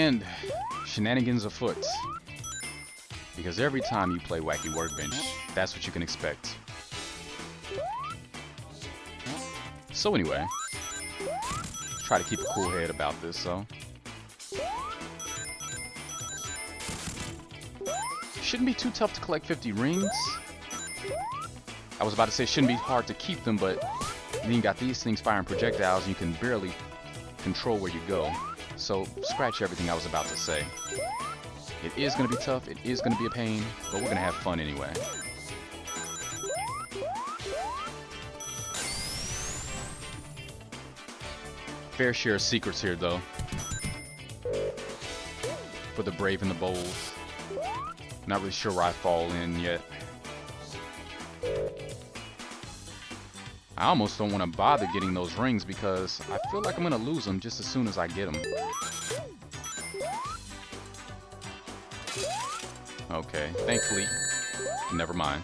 And shenanigans afoot. Because every time you play Wacky Workbench, that's what you can expect. So anyway, try to keep a cool head about this, so. Shouldn't be too tough to collect 50 rings. I was about to say it shouldn't be hard to keep them, but then you got these things firing projectiles and you can barely control where you go. So scratch everything I was about to say. It is going to be tough, it is going to be a pain, but we're going to have fun anyway. Fair share of secrets here though. For the brave and the bold. Not really sure where I fall in yet. I almost don't want to bother getting those rings because I feel like I'm going to lose them just as soon as I get them. Okay, thankfully, never mind.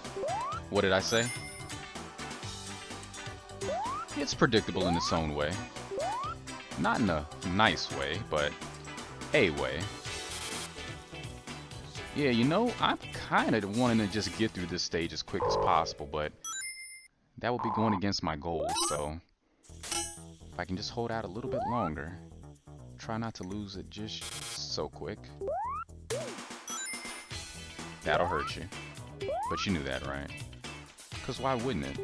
What did I say? It's predictable in its own way. Not in a nice way, but a way. Yeah, you know, I'm kind of wanting to just get through this stage as quick as possible, but that would be going against my goals, so if I can just hold out a little bit longer, try not to lose it just so quick. That'll hurt you. But you knew that, right? Because why wouldn't it?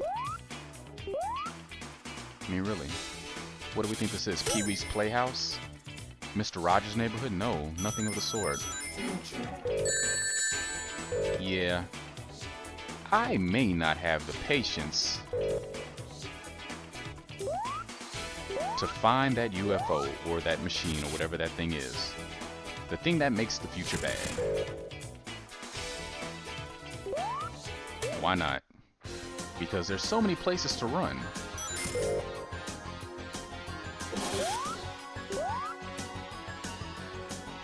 I mean, really. What do we think this is? Pee-wee's Playhouse? Mr. Rogers' Neighborhood? No, nothing of the sort. Yeah. I may not have the patience to find that UFO or that machine or whatever that thing is. The thing that makes the future bad. Why not? Because there's so many places to run.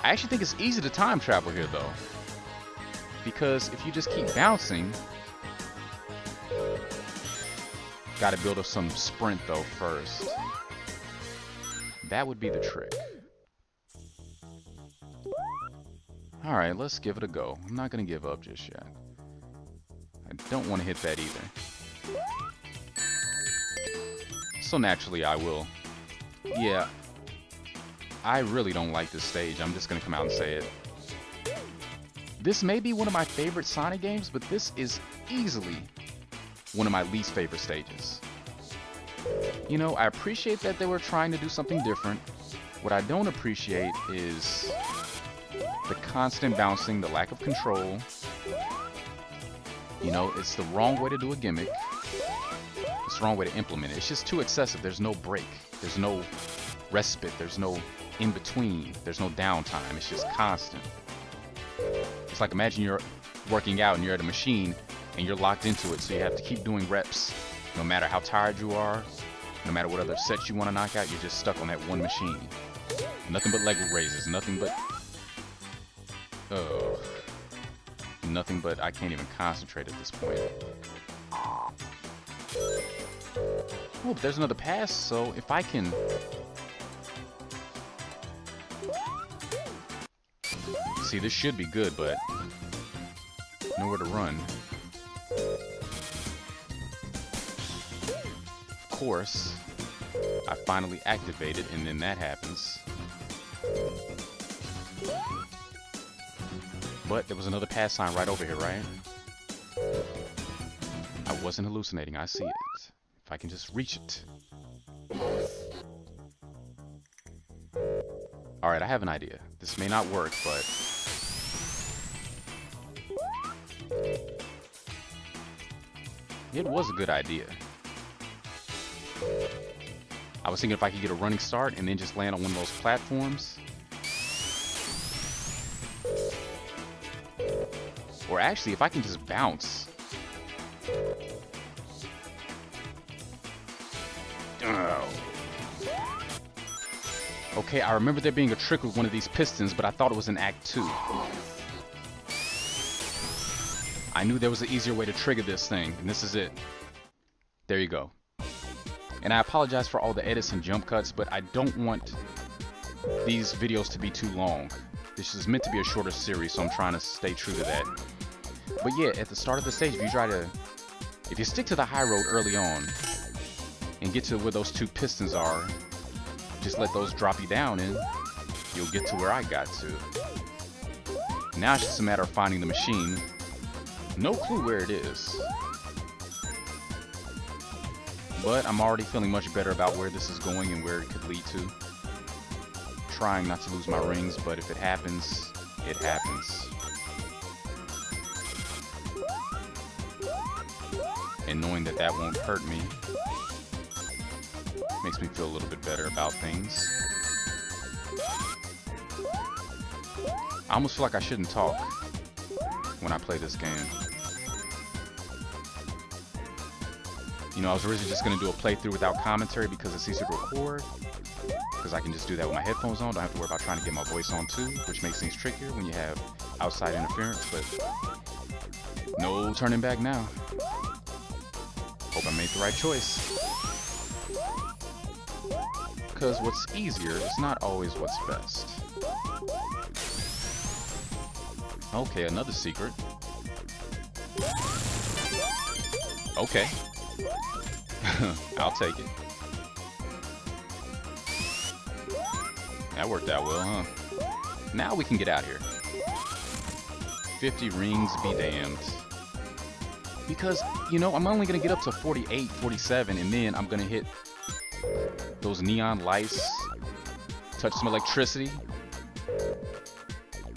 I actually think it's easy to time travel here though. Because if you just keep bouncing, gotta build up some sprint though first. That would be the trick. Alright, let's give it a go. I'm not gonna give up just yet. I don't want to hit that either. So naturally I will. Yeah. I really don't like this stage. I'm just gonna come out and say it. This may be one of my favorite Sonic games, but this is easily one of my least favorite stages. You know, I appreciate that they were trying to do something different. What I don't appreciate is the constant bouncing, the lack of control. You know, it's the wrong way to do a gimmick. It's the wrong way to implement it. It's just too excessive. There's no break. There's no respite. There's no in-between. There's no downtime. It's just constant. It's like imagine you're working out and you're at a machine and you're locked into it, so you have to keep doing reps. No matter how tired you are, no matter what other sets you want to knock out, you're just stuck on that one machine. Nothing but leg raises. Nothing but... Oh... Nothing but I can't even concentrate at this point. Oh, but there's another pass, so if I can... See, this should be good, but nowhere to run. Of course, I finally activate it, and then that happens. But there was another pass sign right over here, right? I wasn't hallucinating, I see it. If I can just reach it. Alright, I have an idea. This may not work, but... it was a good idea. I was thinking if I could get a running start and then just land on one of those platforms. Or actually, if I can just bounce. Oh. Okay, I remember there being a trick with one of these pistons, but I thought it was in Act 2. I knew there was an easier way to trigger this thing, and this is it. There you go. And I apologize for all the edits and jump cuts, but I don't want these videos to be too long. This is meant to be a shorter series, so I'm trying to stay true to that. But yeah, at the start of the stage, if you stick to the high road early on and get to where those two pistons are, just let those drop you down and you'll get to where I got to. Now it's just a matter of finding the machine. No clue where it is. But I'm already feeling much better about where this is going and where it could lead to. Trying not to lose my rings, but if it happens, it happens. And knowing that that won't hurt me makes me feel a little bit better about things. I almost feel like I shouldn't talk when I play this game. You know, I was originally just going to do a playthrough without commentary because it's easy to record. Because I can just do that with my headphones on. Don't have to worry about trying to get my voice on too, which makes things trickier when you have outside interference. But no turning back now. Hope I made the right choice. Because what's easier is not always what's best. Okay, another secret. Okay. I'll take it. That worked out well, huh? Now we can get out here. 50 rings be damned. Because, you know, I'm only going to get up to 48, 47, and then I'm going to hit those neon lights, touch some electricity.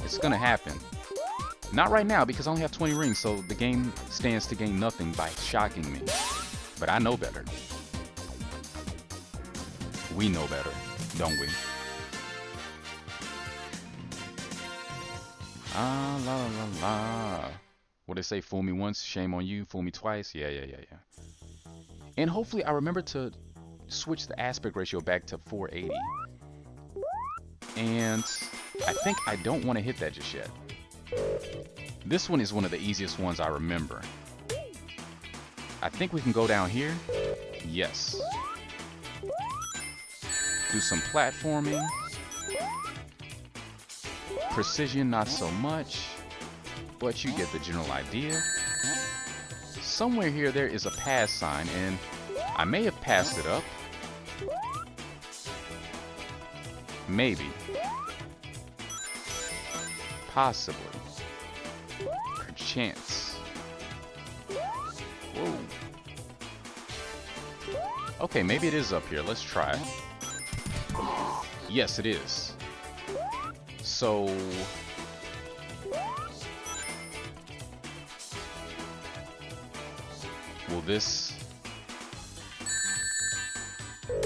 It's going to happen. Not right now, because I only have 20 rings, so the game stands to gain nothing by shocking me. But I know better. We know better, don't we? Ah, la la la. What they say, fool me once, shame on you, fool me twice. Yeah. And hopefully I remember to switch the aspect ratio back to 480. And I think I don't want to hit that just yet. This one is one of the easiest ones I remember. I think we can go down here. Yes. Do some platforming. Precision, not so much. But you get the general idea. Somewhere here there is a pass sign, and I may have passed it up. Maybe. Possibly. Perchance. Whoa. Okay, maybe it is up here. Let's try it. Yes, it is. So... will this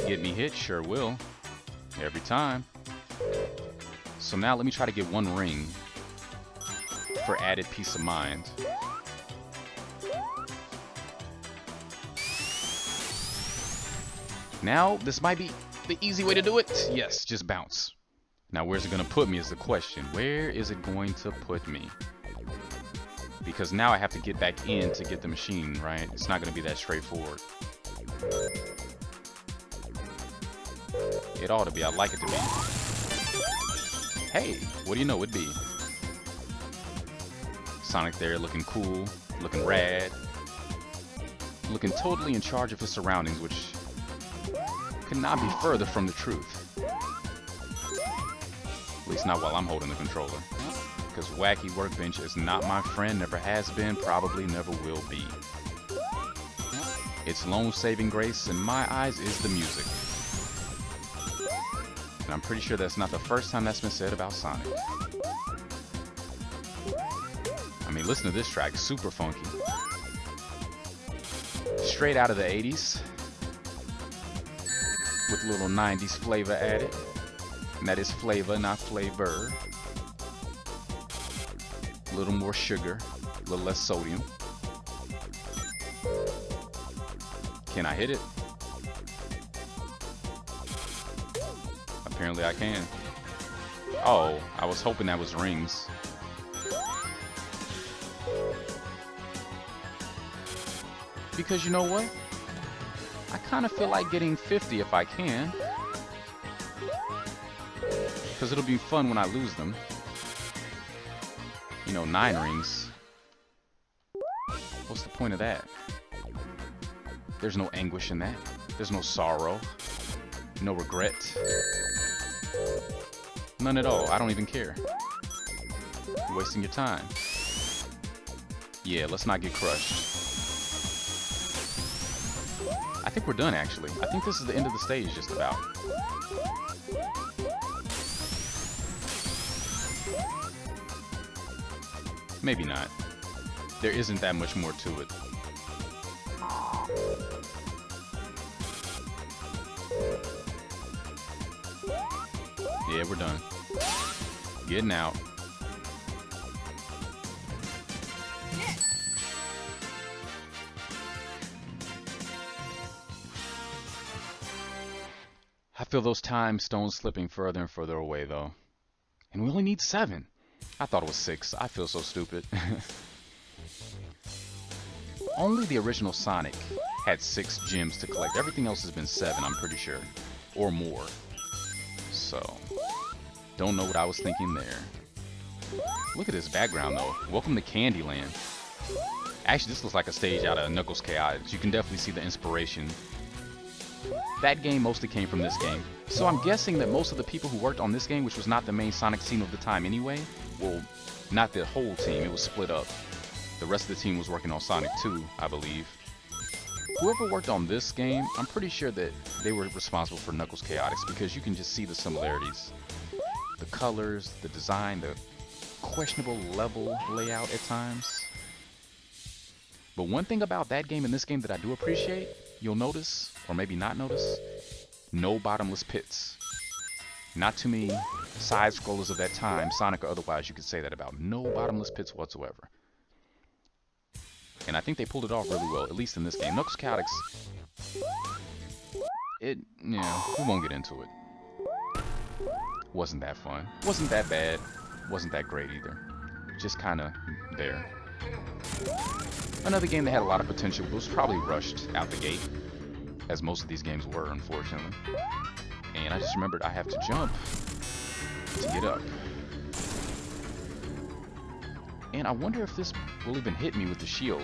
get me hit? Sure will. Every time. So now let me try to get one ring for added peace of mind. Now, this might be the easy way to do it. Yes, just bounce. Now, where's it going to put me is the question. Where is it going to put me? Because now I have to get back in to get the machine, right? It's not going to be that straightforward. It ought to be. I'd like it to be. Hey, what do you know? It'd be. Sonic there looking cool, looking rad, looking totally in charge of his surroundings, which could not be further from the truth. At least not while I'm holding the controller. Because Wacky Workbench is not my friend, never has been, probably never will be. Its lone saving grace, in my eyes, is the music. And I'm pretty sure that's not the first time that's been said about Sonic. I mean, listen to this track, super funky. Straight out of the 80s. With a little 90s flavor added. And that is flavor, not flavor. A little more sugar, a little less sodium. Can I hit it? Apparently I can. Oh, I was hoping that was rings. Because you know what? I kind of feel like getting 50 if I can. because it'll be fun when I lose them. You know, 9 rings. What's the point of that? There's no anguish in that. There's no sorrow. No regret. None at all. I don't even care. You're wasting your time. Yeah, let's not get crushed. I think we're done, actually. I think this is the end of the stage, just about. Maybe not. There isn't that much more to it. Yeah, we're done. Getting out. I feel those time stones slipping further and further away, though. And we only need 7. I thought it was 6. I feel so stupid. Only the original Sonic had 6 gems to collect. Everything else has been 7, I'm pretty sure. Or more. So, don't know what I was thinking there. Look at this background, though. Welcome to Candyland. Actually, this looks like a stage out of Knuckles Chaotix. You can definitely see the inspiration. That game mostly came from this game. So I'm guessing that most of the people who worked on this game, which was not the main Sonic team of the time anyway, well, not the whole team, it was split up. The rest of the team was working on Sonic 2, I believe. Whoever worked on this game, I'm pretty sure that they were responsible for Knuckles Chaotix because you can just see the similarities. The colors, the design, the questionable level layout at times. But one thing about that game and this game that I do appreciate, you'll notice, or maybe not notice, no bottomless pits. Not too many side scrollers of that time, Sonic or otherwise, you could say that about. No bottomless pits whatsoever. And I think they pulled it off really well, at least in this game. Knuckles Chaotix, we won't get into it. Wasn't that fun. Wasn't that bad. Wasn't that great either. Just kind of there. Another game that had a lot of potential, but was probably rushed out the gate, as most of these games were, unfortunately. And I just remembered I have to jump to get up. And I wonder if this will even hit me with the shield.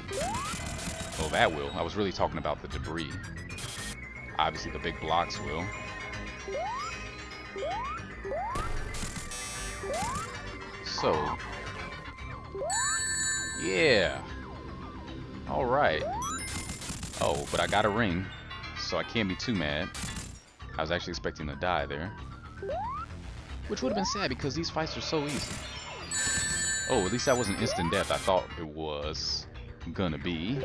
Oh, that will. I was really talking about the debris. Obviously, the big blocks will. So, yeah. Alright. Oh, but I got a ring, so I can't be too mad. I was actually expecting to die there. Which would have been sad because these fights are so easy. Oh, at least that wasn't instant death. I thought it was gonna be.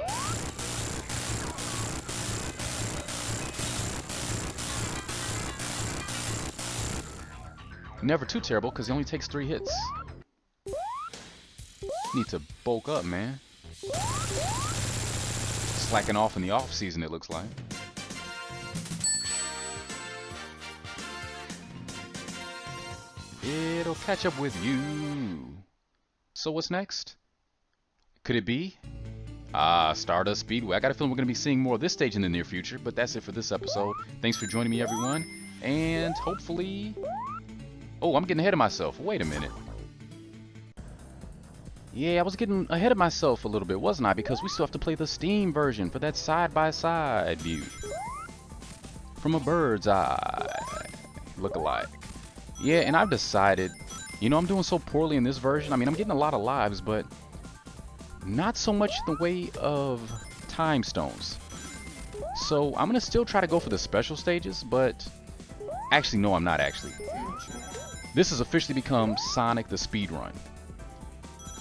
Never too terrible because he only takes 3 hits. Need to bulk up, man. Slacking off in the off season, it looks like. It'll catch up with you. So what's next? Could it be? Stardust Speedway. I got a feeling we're going to be seeing more of this stage in the near future, but that's it for this episode. Thanks for joining me, everyone. And hopefully... Oh, I'm getting ahead of myself. Wait a minute. Yeah, I was getting ahead of myself a little bit, wasn't I? Because we still have to play the Steam version for that side-by-side view. From a bird's eye. Look-alike. Yeah, and I've decided, you know, I'm doing so poorly in this version. I mean, I'm getting a lot of lives, but not so much in the way of time stones. So I'm going to still try to go for the special stages, but actually, no, I'm not actually. This has officially become Sonic the Speedrun.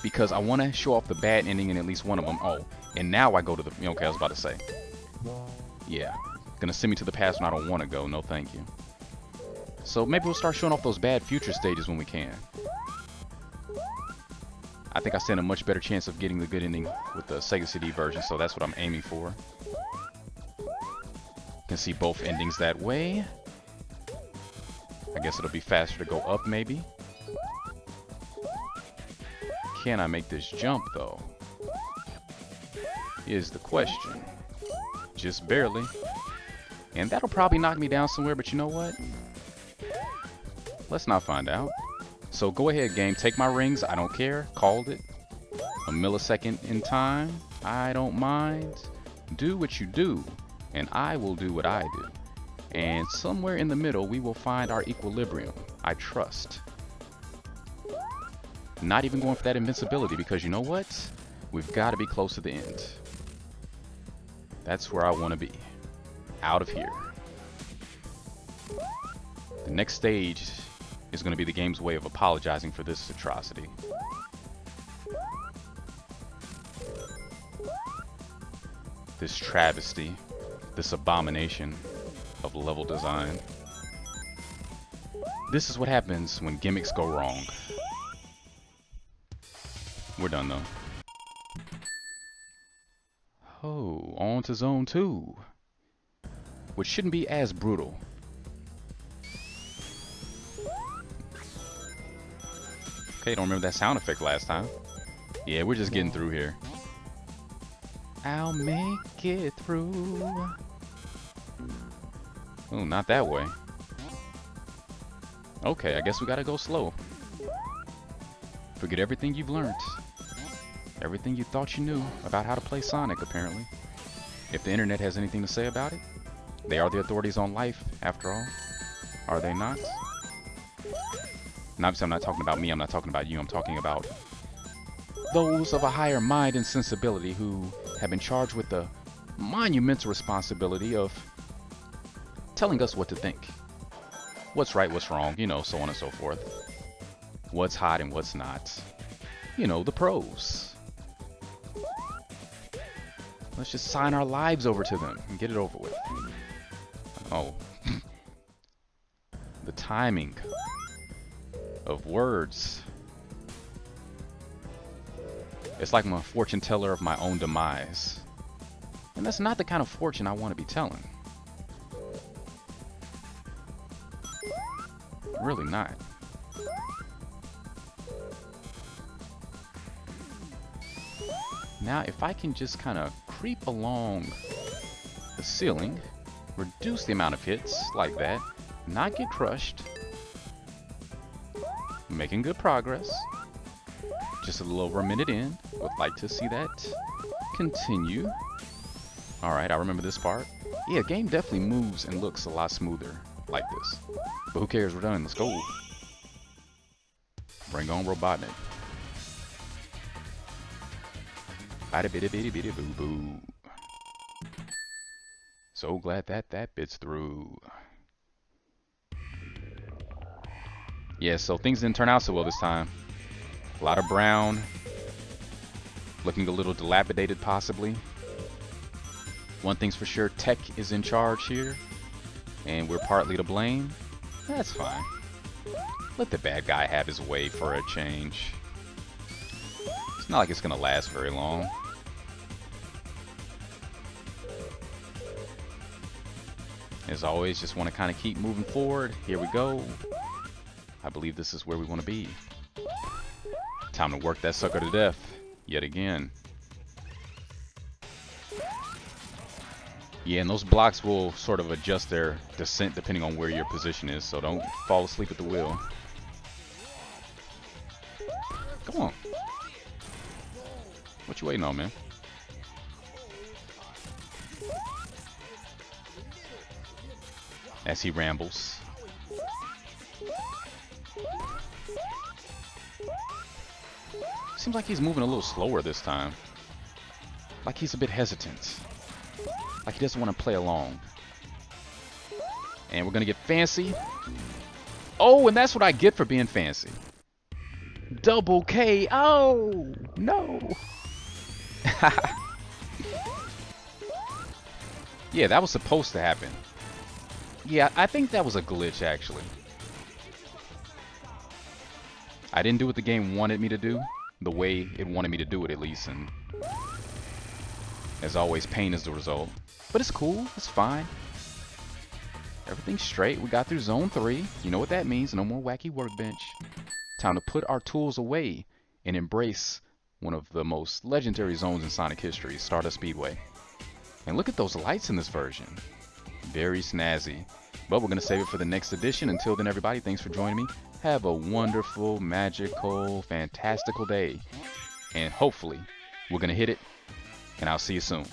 Because I want to show off the bad ending in at least one of them. Oh, and now I go to the... Okay, I was about to say. Yeah. Gonna send me to the past when I don't want to go. No, thank you. So maybe we'll start showing off those bad future stages when we can. I think I stand a much better chance of getting the good ending with the Sega CD version, so that's what I'm aiming for. Can see both endings that way. I guess it'll be faster to go up, maybe. Can I make this jump, though? Is the question. Just barely. And that'll probably knock me down somewhere, but you know what? Let's not find out. So go ahead, game. Take my rings. I don't care. Called it. A millisecond in time. I don't mind. Do what you do, and I will do what I do. And somewhere in the middle, we will find our equilibrium. I trust. Not even going for that invincibility, because you know what? We've got to be close to the end. That's where I want to be. Out of here. The next stage is going to be the game's way of apologizing for this atrocity. This travesty, this abomination of level design. This is what happens when gimmicks go wrong. We're done though. Oh, on to zone 2. Which shouldn't be as brutal. Okay, don't remember that sound effect last time. Yeah, we're just getting through here. I'll make it through. Oh, not that way. Okay, I guess we gotta go slow. Forget everything you've learned. Everything you thought you knew about how to play Sonic, apparently. If the internet has anything to say about it, they are the authorities on life, after all. Are they not? And obviously I'm not talking about me, I'm not talking about you, I'm talking about those of a higher mind and sensibility who have been charged with the monumental responsibility of telling us what to think. What's right, what's wrong, you know, so on and so forth. What's hot and what's not. You know, the pros. Let's just sign our lives over to them and get it over with. Oh. The timing of words. It's like I'm a fortune teller of my own demise. And that's not the kind of fortune I want to be telling. Really not. Now, if I can just kind of creep along the ceiling, reduce the amount of hits like that, not get crushed, making good progress. Just a little over a minute in. Would like to see that continue. Alright, I remember this part. Yeah, game definitely moves and looks a lot smoother like this. But who cares? We're done. Let's go. Bring on Robotnik. Bada bitty bitty bitty boo boo. So glad that that bit's through. Yeah, so things didn't turn out so well this time. A lot of brown. Looking a little dilapidated, possibly. One thing's for sure, tech is in charge here. And we're partly to blame. That's fine. Let the bad guy have his way for a change. It's not like it's gonna last very long. As always, just want to kind of keep moving forward. Here we go. I believe this is where we want to be. Time to work that sucker to death. Yet again. Yeah, and those blocks will sort of adjust their descent depending on where your position is. So don't fall asleep at the wheel. Come on. What you waiting on, man? As he rambles. Seems like he's moving a little slower this time. Like he's a bit hesitant. Like he doesn't want to play along. And we're gonna get fancy. Oh, and that's what I get for being fancy. Double K. Oh, no. Yeah, that was supposed to happen. Yeah, I think that was a glitch, actually. I didn't do what the game wanted me to do. The way it wanted me to do it, at least. And as always, pain is the result. But it's cool. It's fine. Everything's straight. We got through Zone 3. You know what that means. No more Wacky Workbench. Time to put our tools away and embrace one of the most legendary zones in Sonic history, Stardust Speedway. And look at those lights in this version. Very snazzy. But we're going to save it for the next edition. Until then, everybody, thanks for joining me. Have a wonderful, magical, fantastical day. And hopefully, we're going to hit it. And I'll see you soon.